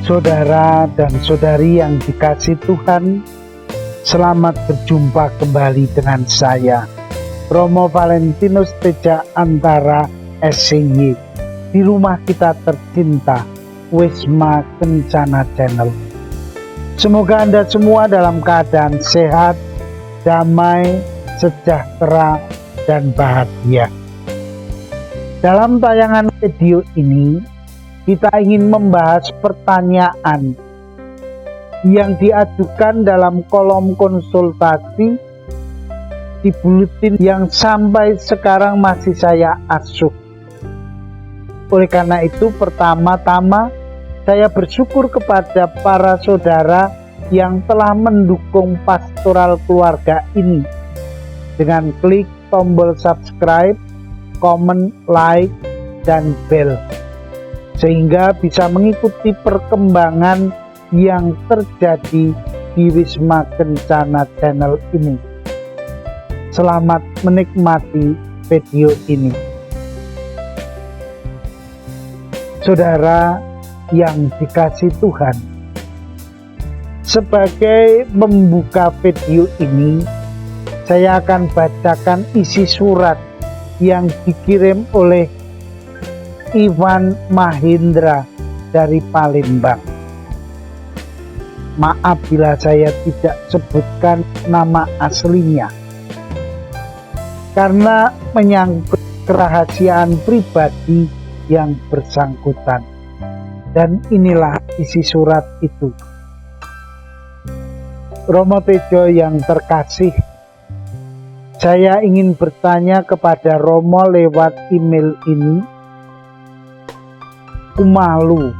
Saudara dan saudari yang dikasihi Tuhan, selamat berjumpa kembali dengan saya, Romo Valentinus Teja Antara SCY, di rumah kita tercinta, Wisma Kencana Channel. Semoga Anda semua dalam keadaan sehat, damai, sejahtera, dan bahagia. Dalam tayangan video ini, kita ingin membahas pertanyaan yang diajukan dalam kolom konsultasi di buletin yang sampai sekarang masih saya asuh. Oleh karena itu, pertama-tama saya bersyukur kepada para saudara yang telah mendukung pastoral keluarga ini dengan klik tombol subscribe, komen, like, dan bel, sehingga bisa mengikuti perkembangan yang terjadi di Wisma Kencana Channel ini. Selamat menikmati video ini. Saudara yang dikasihi Tuhan, sebagai membuka video ini, saya akan bacakan isi surat yang dikirim oleh Iwan Mahendra dari Palembang. Maaf bila saya tidak sebutkan nama aslinya, karena menyangkut kerahasiaan pribadi yang bersangkutan. Dan inilah isi surat itu. Romo Tejo yang terkasih, saya ingin bertanya kepada Romo lewat email ini. Aku malu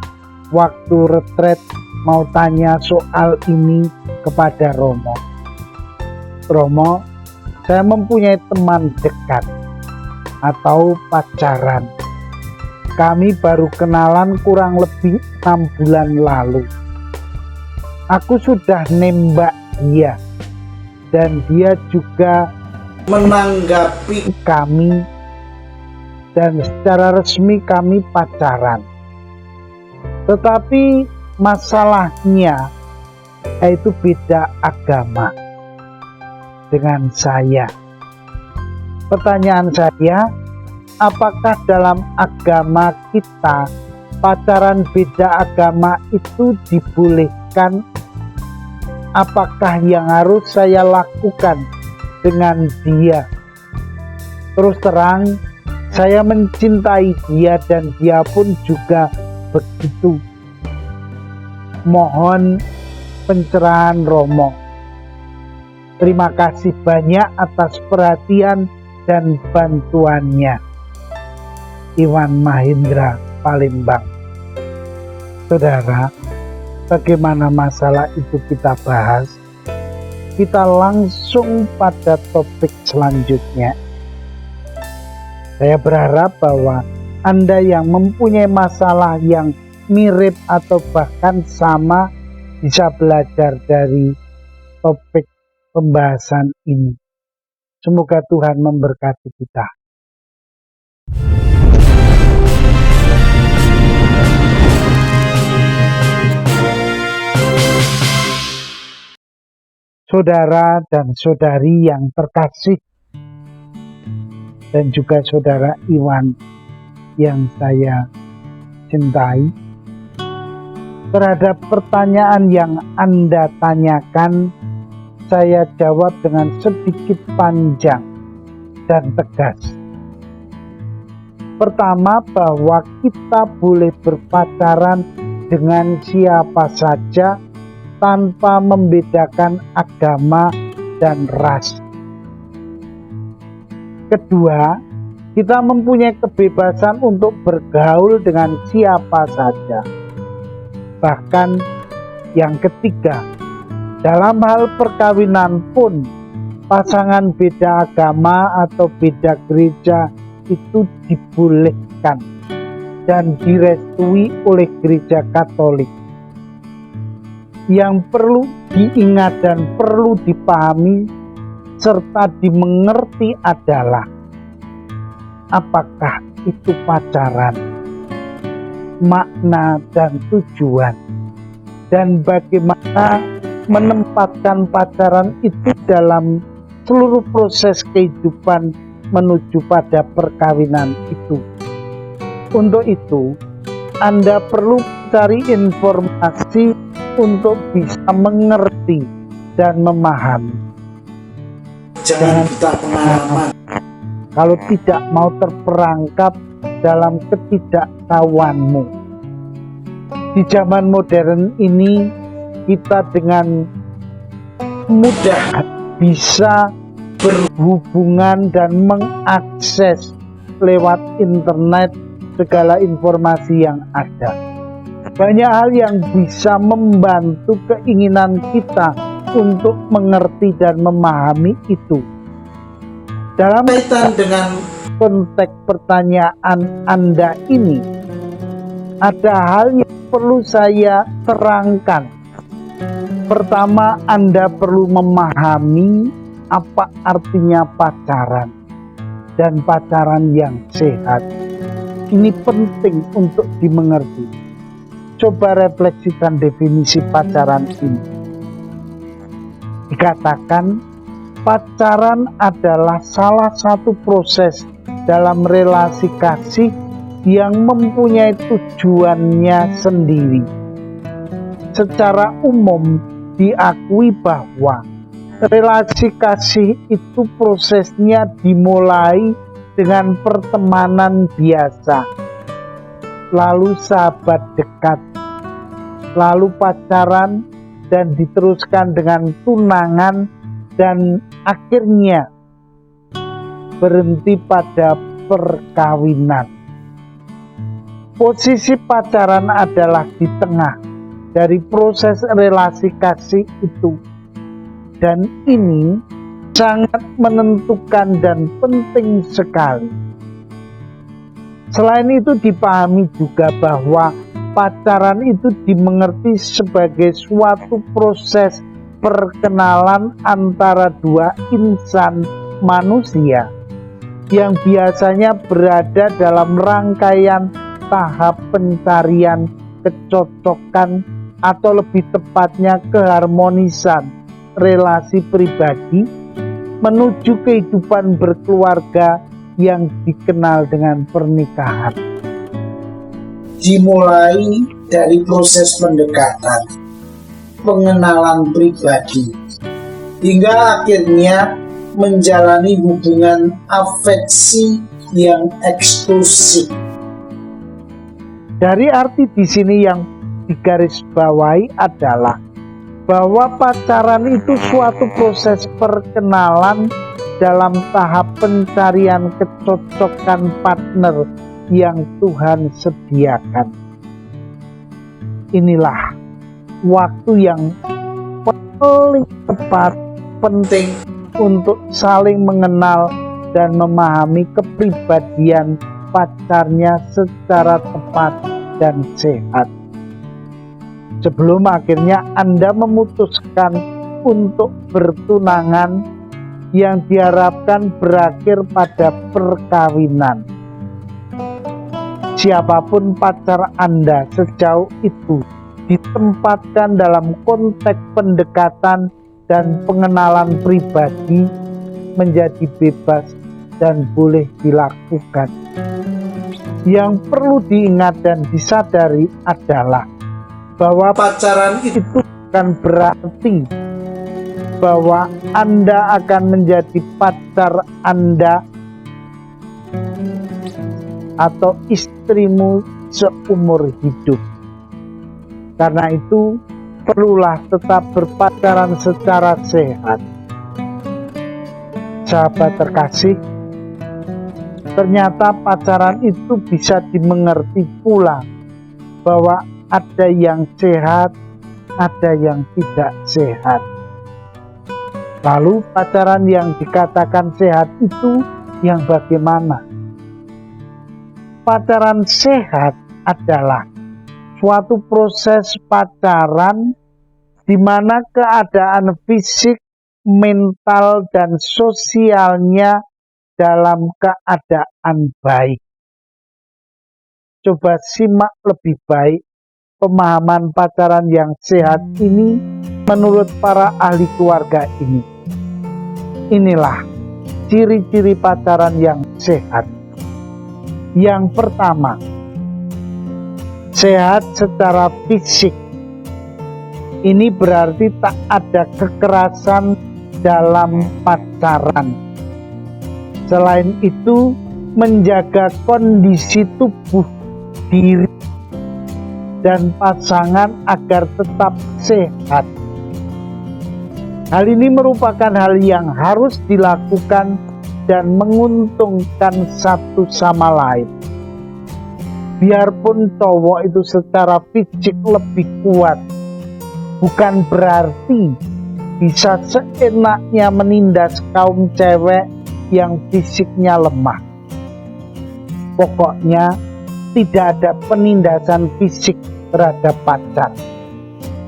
waktu retret mau tanya soal ini kepada Romo. Romo, saya mempunyai teman dekat atau pacaran. Kami baru kenalan kurang lebih 6 bulan lalu. Aku sudah nembak dia dan dia juga menanggapi kami, dan secara resmi kami pacaran. Tetapi masalahnya yaitu beda agama dengan saya. Pertanyaan saya, apakah dalam agama kita pacaran beda agama itu dibolehkan? Apakah yang harus saya lakukan dengan dia? Terus terang, saya mencintai dia dan dia pun juga begitu. Mohon pencerahan Romo. Terima kasih banyak atas perhatian dan bantuannya. Iwan Mahendra, Palembang. Saudara, bagaimana masalah itu kita bahas? Kita langsung pada topik selanjutnya. Saya berharap bahwa Anda yang mempunyai masalah yang mirip atau bahkan sama bisa belajar dari topik pembahasan ini. Semoga Tuhan memberkati kita. Saudara dan saudari yang terkasih, dan juga saudara Iwan yang saya cintai, terhadap pertanyaan yang Anda tanyakan, saya jawab dengan sedikit panjang dan tegas. Pertama, bahwa kita boleh berpacaran dengan siapa saja tanpa membedakan agama dan ras. Kedua, kita mempunyai kebebasan untuk bergaul dengan siapa saja. Bahkan yang ketiga, dalam hal perkawinan pun, pasangan beda agama atau beda gereja itu dibolehkan dan direstui oleh gereja Katolik. Yang perlu diingat dan perlu dipahami serta dimengerti adalah apakah itu pacaran, makna dan tujuan dan bagaimana menempatkan pacaran itu dalam seluruh proses kehidupan menuju pada perkawinan itu. Untuk itu, Anda perlu mencari informasi untuk bisa mengerti dan memahami. Jangan buta pengalaman. Kalau tidak mau terperangkap dalam ketidaktahuanmu. Di zaman modern ini, kita dengan mudah bisa berhubungan dan mengakses lewat internet segala informasi yang ada. Banyak hal yang bisa membantu keinginan kita untuk mengerti dan memahami itu. Dalam kaitan dengan konteks pertanyaan Anda ini, ada hal yang perlu saya terangkan. Pertama, Anda perlu memahami apa artinya pacaran dan pacaran yang sehat. Ini penting untuk dimengerti. Coba refleksikan definisi pacaran ini. Dikatakan pacaran adalah salah satu proses dalam relasi kasih yang mempunyai tujuannya sendiri. Secara umum diakui bahwa relasi kasih itu prosesnya dimulai dengan pertemanan biasa, lalu sahabat dekat, lalu pacaran, dan diteruskan dengan tunangan, dan akhirnya berhenti pada perkawinan. Posisi pacaran adalah di tengah dari proses relasi kasih itu, dan ini sangat menentukan dan penting sekali. Selain itu dipahami juga bahwa pacaran itu dimengerti sebagai suatu proses perkenalan antara dua insan manusia yang biasanya berada dalam rangkaian tahap pencarian kecocokan atau lebih tepatnya keharmonisan relasi pribadi menuju kehidupan berkeluarga yang dikenal dengan pernikahan. Dimulai dari proses pendekatan, pengenalan pribadi, hingga akhirnya menjalani hubungan afeksi yang eksklusif. Dari arti di sini yang digarisbawahi adalah bahwa pacaran itu suatu proses perkenalan dalam tahap pencarian kecocokan partner yang Tuhan sediakan. Inilah waktu yang paling tepat, penting untuk saling mengenal dan memahami kepribadian pacarnya secara tepat dan sehat. Sebelum akhirnya Anda memutuskan untuk bertunangan yang diharapkan berakhir pada perkawinan. Siapapun pacar Anda sejauh itu ditempatkan dalam konteks pendekatan dan pengenalan pribadi menjadi bebas dan boleh dilakukan. Yang perlu diingat dan disadari adalah bahwa pacaran itu bukan berarti bahwa Anda akan menjadi pacar Anda atau istrimu seumur hidup. Karena itu, perlulah tetap berpacaran secara sehat. Sahabat terkasih, ternyata pacaran itu bisa dimengerti pula bahwa ada yang sehat, ada yang tidak sehat. Lalu pacaran yang dikatakan sehat itu yang bagaimana? Pacaran sehat adalah suatu proses pacaran di mana keadaan fisik, mental, dan sosialnya dalam keadaan baik. Coba simak lebih baik pemahaman pacaran yang sehat ini menurut para ahli keluarga ini. Inilah ciri-ciri pacaran yang sehat. Yang pertama, sehat secara fisik. Ini berarti tak ada kekerasan dalam pacaran. Selain itu, menjaga kondisi tubuh, diri, dan pasangan agar tetap sehat. Hal ini merupakan hal yang harus dilakukan dan menguntungkan satu sama lain. Biarpun cowok itu secara fisik lebih kuat, bukan berarti bisa seenaknya menindas kaum cewek yang fisiknya lemah. Pokoknya tidak ada penindasan fisik terhadap pacar.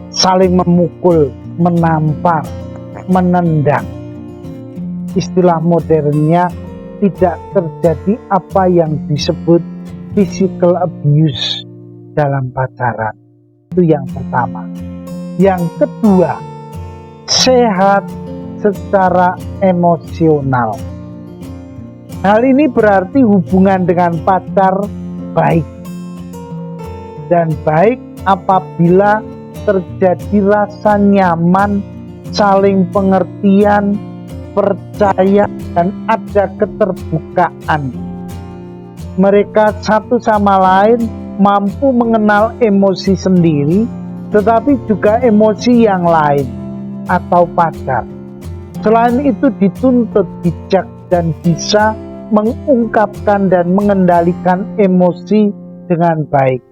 Saling memukul, menampar, menendang. Istilah modernnya tidak terjadi apa yang disebut physical abuse dalam pacaran. Itu yang pertama. Yang kedua, sehat secara emosional. Hal ini berarti hubungan dengan pacar baik. Dan baik apabila terjadi rasa nyaman, saling pengertian, percaya, dan ada keterbukaan. Mereka satu sama lain mampu mengenal emosi sendiri, tetapi juga emosi yang lain atau pacar. Selain itu dituntut bijak dan bisa mengungkapkan dan mengendalikan emosi dengan baik.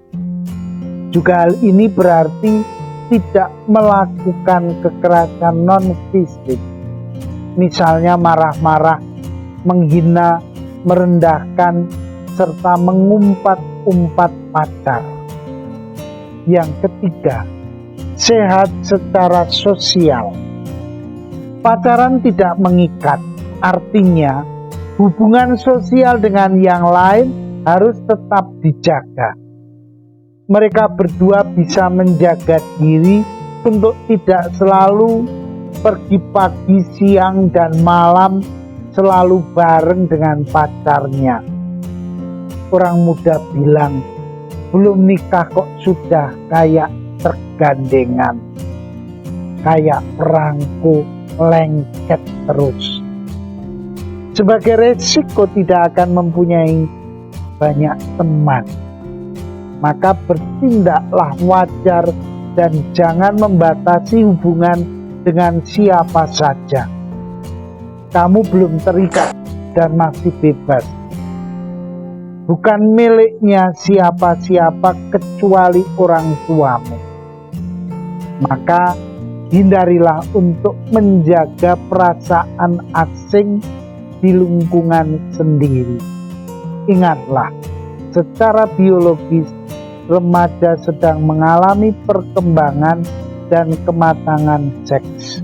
Juga hal ini berarti tidak melakukan kekerasan non-fisik. Misalnya marah-marah, menghina, merendahkan, serta mengumpat-umpat pacar. Yang ketiga, sehat secara sosial. Pacaran tidak mengikat, artinya hubungan sosial dengan yang lain harus tetap dijaga. Mereka berdua bisa menjaga diri untuk tidak selalu pergi pagi, siang, dan malam selalu bareng dengan pacarnya. Orang muda bilang, belum nikah kok sudah kayak tergandengan, kayak perangko lengket terus. Sebagai resiko tidak akan mempunyai banyak teman, maka bertindaklah wajar dan jangan membatasi hubungan dengan siapa saja. Kamu belum terikat dan masih bebas. Bukan miliknya siapa-siapa kecuali orang tuamu. Maka hindarilah untuk menjaga perasaan asing di lingkungan sendiri. Ingatlah, secara biologis remaja sedang mengalami perkembangan dan kematangan seks.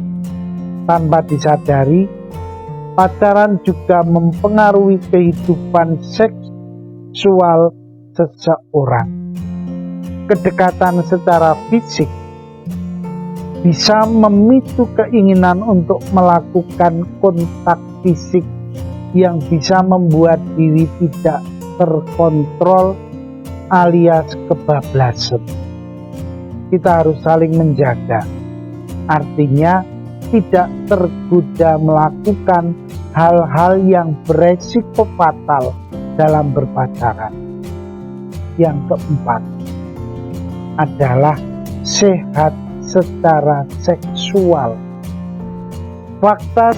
Tanpa disadari, pacaran juga mempengaruhi kehidupan seksual seseorang. Kedekatan secara fisik bisa memicu keinginan untuk melakukan kontak fisik yang bisa membuat diri tidak terkontrol alias kebablasan. Kita harus saling menjaga, artinya tidak tergoda melakukan hal-hal yang beresiko fatal dalam berpacaran. Yang keempat adalah sehat secara seksual. Fakta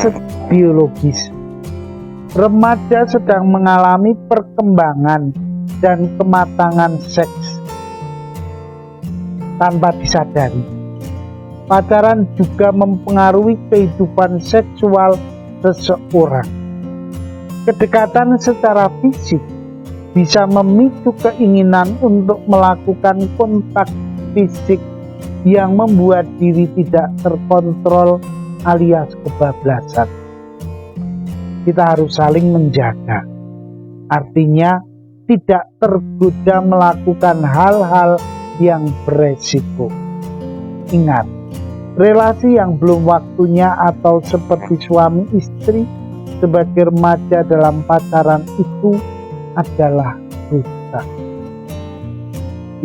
biologis, remaja sedang mengalami perkembangan dan kematangan seks. Tanpa disadari, pacaran juga mempengaruhi kehidupan seksual seseorang. Kedekatan secara fisik bisa memicu keinginan untuk melakukan kontak fisik yang membuat diri tidak terkontrol alias kebablasan. Kita harus saling menjaga, artinya tidak tergoda melakukan hal-hal yang beresiko. Ingat, relasi yang belum waktunya atau seperti suami istri sebagai remaja dalam pacaran itu adalah dosa.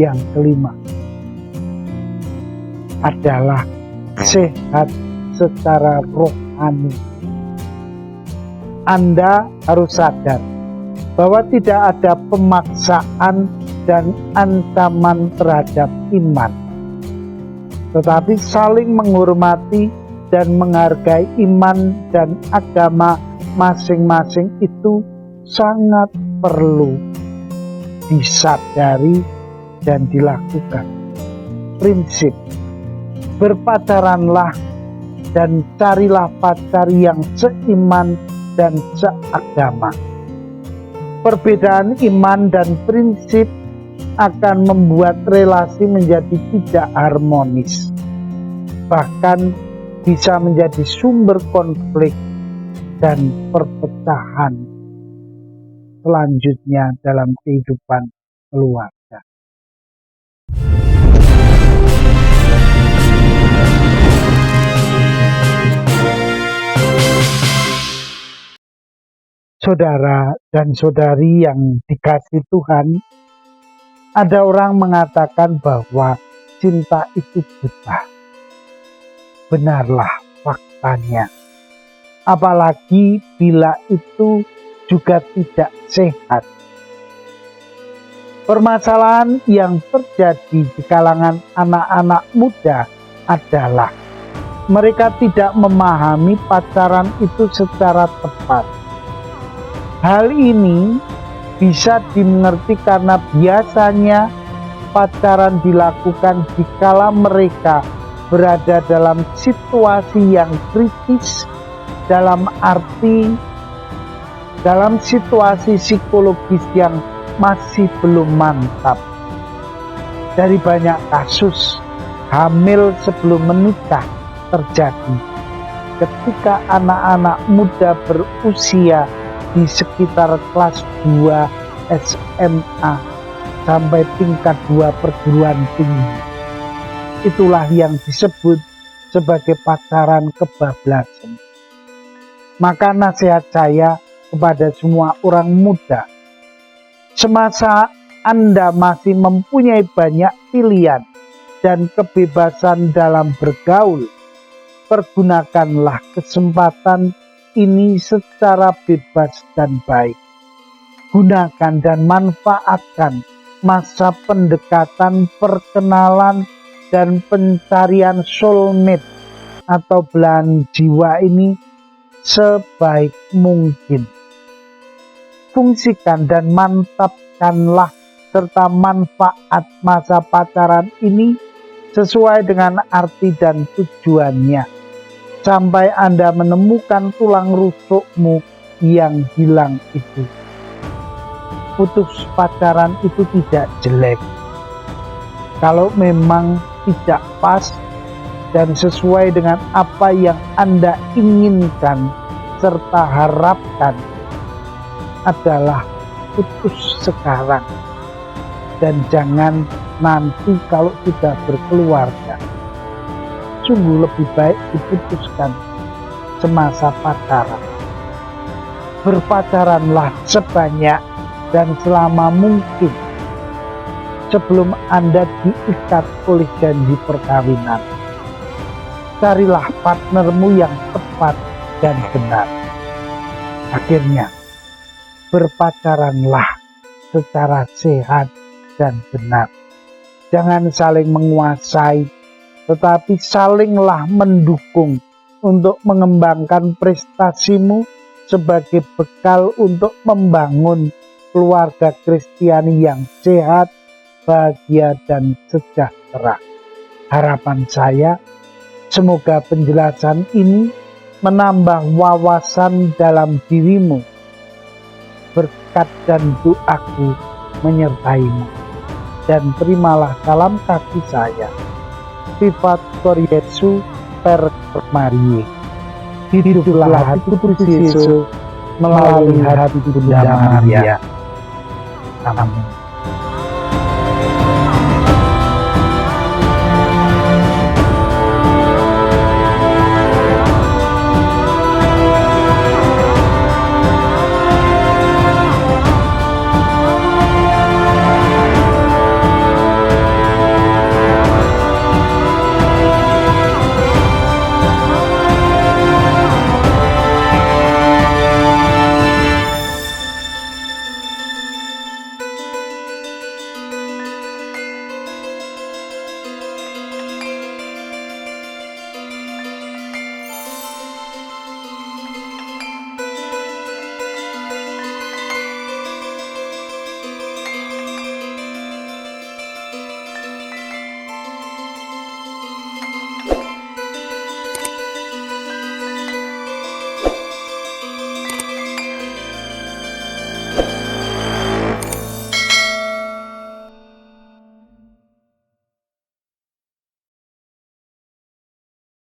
Yang kelima adalah sehat secara rohani. Anda harus sadar bahwa tidak ada pemaksaan dan ancaman terhadap iman, tetapi saling menghormati dan menghargai iman dan agama masing-masing itu sangat perlu disadari dan dilakukan. Prinsip: berpacaranlah dan carilah pacar yang seiman dan seagama. Perbedaan iman dan prinsip akan membuat relasi menjadi tidak harmonis, bahkan bisa menjadi sumber konflik dan perpecahan selanjutnya dalam kehidupan keluarga. Saudara dan saudari yang dikasihi Tuhan, ada orang mengatakan bahwa cinta itu buta. Benarlah faktanya. Apalagi bila itu juga tidak sehat. Permasalahan yang terjadi di kalangan anak-anak muda adalah mereka tidak memahami pacaran itu secara tepat. Hal ini bisa dimengerti karena biasanya pacaran dilakukan dikala mereka berada dalam situasi yang kritis, dalam situasi psikologis yang masih belum mantap. Dari banyak kasus, hamil sebelum menikah terjadi ketika anak-anak muda berusia di sekitar kelas 2 SMA sampai tingkat 2 perguruan tinggi. Itulah yang disebut sebagai pacaran kebablasan. Maka nasihat saya kepada semua orang muda, semasa Anda masih mempunyai banyak pilihan dan kebebasan dalam bergaul, pergunakanlah kesempatan ini secara bebas dan baik. Gunakan dan manfaatkan masa pendekatan, perkenalan, dan pencarian soulmate atau belahan jiwa ini sebaik mungkin. Fungsikan dan mantapkanlah serta manfaat masa pacaran ini sesuai dengan arti dan tujuannya, sampai Anda menemukan tulang rusukmu yang hilang itu. Putus pacaran itu tidak jelek. Kalau memang tidak pas dan sesuai dengan apa yang Anda inginkan serta harapkan, adalah putus sekarang. Dan jangan nanti kalau sudah berkeluarga. Sungguh lebih baik diputuskan semasa pacaran. Berpacaranlah sebanyak dan selama mungkin sebelum Anda diikat oleh janji perkawinan. Carilah partnermu yang tepat dan benar. Akhirnya, berpacaranlah secara sehat dan benar. Jangan saling menguasai, tetapi salinglah mendukung untuk mengembangkan prestasimu sebagai bekal untuk membangun keluarga Kristiani yang sehat, bahagia, dan sejahtera. Harapan saya, semoga penjelasan ini menambah wawasan dalam dirimu. Berkat dan doaku menyertaimu. Dan terimalah salam kasih saya. Sifat Cor Yesu per Marie. Hiduplah hati Kristus Yesus melalui hati Bunda Maria. Amin.